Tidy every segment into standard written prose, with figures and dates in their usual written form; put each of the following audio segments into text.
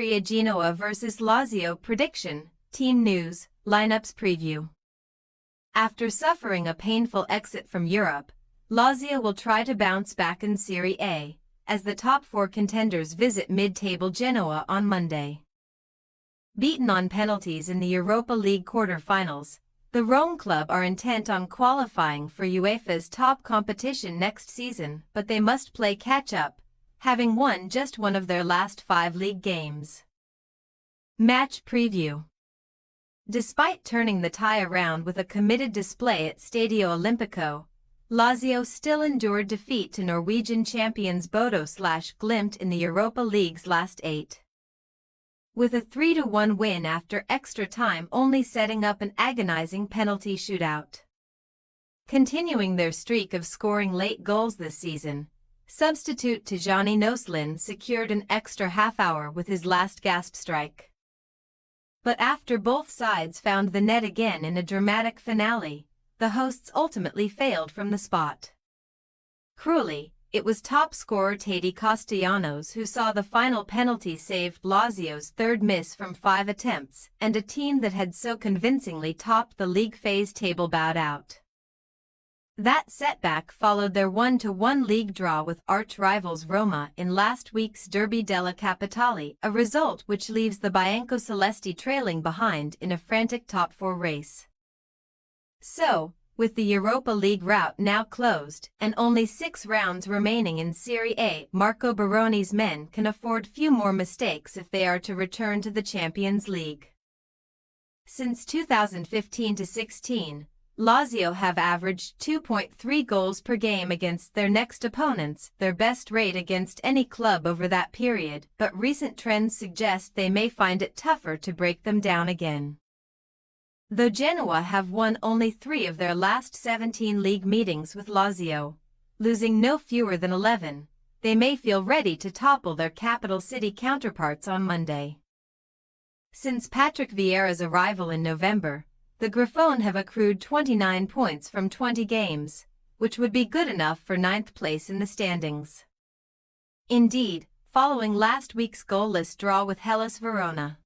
Serie A Genoa vs Lazio prediction, team news, lineups preview. After suffering a painful exit from Europe, Lazio will try to bounce back in Serie A, as the top four contenders visit mid-table Genoa on Monday. Beaten on penalties in the Europa League quarter-finals, the Rome club are intent on qualifying for UEFA's top competition next season, but they must play catch-up, having won just one of their last 5 league games. Match preview. Despite turning the tie around with a committed display at Stadio Olimpico, Lazio still endured defeat to Norwegian champions Bodo/Glimt in the Europa League's last 8. With a 3-1 win after extra time only setting up an agonizing penalty shootout. Continuing their streak of scoring late goals this season, substitute Tijani Noslin secured an extra half-hour with his last gasp strike. But after both sides found the net again in a dramatic finale, the hosts ultimately failed from the spot. Cruelly, it was top scorer Teddy Castellanos who saw the final penalty save Lazio's third miss from 5 attempts, and a team that had so convincingly topped the league phase table bowed out. That setback followed their 1-1 league draw with arch-rivals Roma in last week's Derby della Capitale, a result which leaves the Biancocelesti trailing behind in a frantic top 4 race. So, with the Europa League route now closed and only 6 rounds remaining in Serie A, Marco Baroni's men can afford few more mistakes if they are to return to the Champions League. Since 2015-16, Lazio have averaged 2.3 goals per game against their next opponents, their best rate against any club over that period, but recent trends suggest they may find it tougher to break them down again. Though Genoa have won only 3 of their last 17 league meetings with Lazio, losing no fewer than 11, they may feel ready to topple their capital city counterparts on Monday. Since Patrick Vieira's arrival in November, the Griffon have accrued 29 points from 20 games, which would be good enough for 9th place in the standings. Indeed, following last week's goalless draw with Hellas Verona,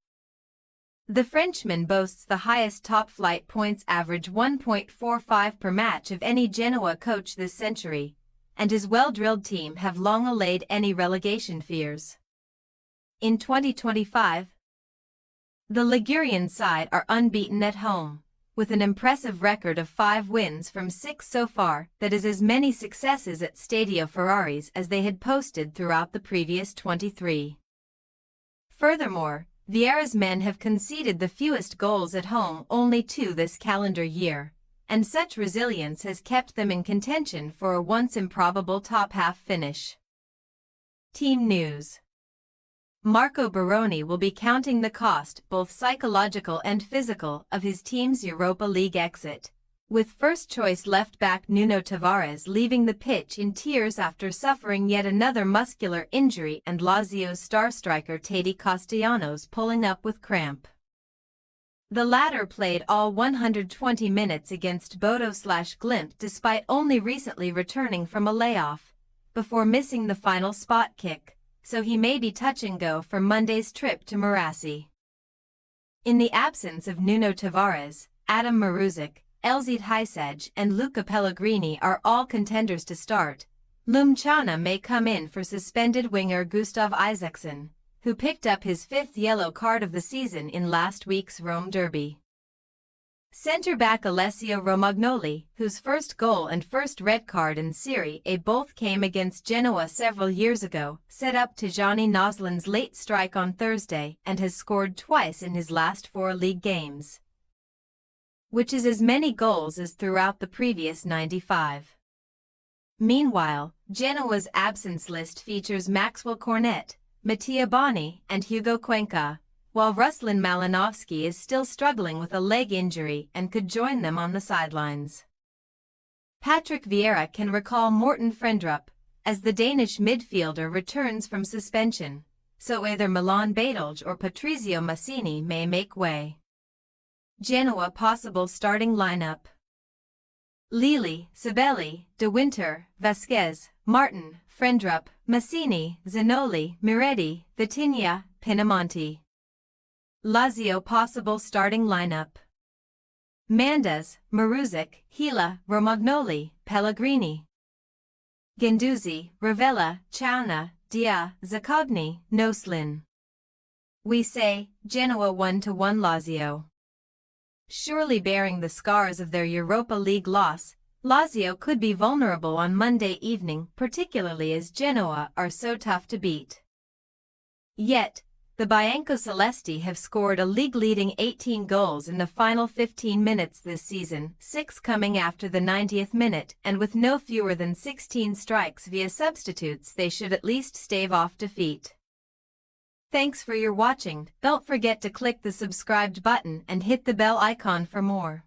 the Frenchman boasts the highest top-flight points average 1.45 per match of any Genoa coach this century, and his well-drilled team have long allayed any relegation fears. In 2025, the Ligurian side are unbeaten at home, with an impressive record of 5 wins from 6 so far, that is as many successes at Stadio Ferraris as they had posted throughout the previous 23. Furthermore, Vieira's men have conceded the fewest goals at home, only 2 this calendar year, and such resilience has kept them in contention for a once improbable top-half finish. Team news. Marco Baroni will be counting the cost, both psychological and physical, of his team's Europa League exit, with first-choice left-back Nuno Tavares leaving the pitch in tears after suffering yet another muscular injury and Lazio's star striker Teddy Castellanos pulling up with cramp. The latter played all 120 minutes against Bodo/Glimt despite only recently returning from a layoff, before missing the final spot kick, so he may be touch and go for Monday's trip to Marassi. In the absence of Nuno Tavares, Adam Maruzic, Elzid Hysaj and Luca Pellegrini are all contenders to start. Lumchana may come in for suspended winger Gustav Isaksson, who picked up his 5th yellow card of the season in last week's Rome derby. Centre-back Alessio Romagnoli, whose first goal and first red card in Serie A both came against Genoa several years ago, set up Tijani Noslin's late strike on Thursday and has scored twice in his last 4 league games, which is as many goals as throughout the previous 95. Meanwhile, Genoa's absence list features Maxwell Cornet, Mattia Boni, and Hugo Cuenca, while Ruslan Malinovsky is still struggling with a leg injury and could join them on the sidelines. Patrick Vieira can recall Morten Frendrup, as the Danish midfielder returns from suspension, so either Milan Badalj or Patrizio Massini may make way. Genoa possible starting lineup: Lili, Sabelli, De Winter, Vasquez, Martin, Frendrup, Massini, Zanoli, Miretti, Vitinha, Pinamonti. Lazio possible starting lineup: Mandas, Maruzic, Gila, Romagnoli, Pellegrini. Guendouzi, Ravella, Chauna, Dia, Zaccagni, Noslin. We say, Genoa 1-1 Lazio. Surely bearing the scars of their Europa League loss, Lazio could be vulnerable on Monday evening, particularly as Genoa are so tough to beat. Yet, the Biancocelesti have scored a league-leading 18 goals in the final 15 minutes this season, 6 coming after the 90th minute, and with no fewer than 16 strikes via substitutes, they should at least stave off defeat. Thanks for your watching. Don't forget to click the subscribed button and hit the bell icon for more.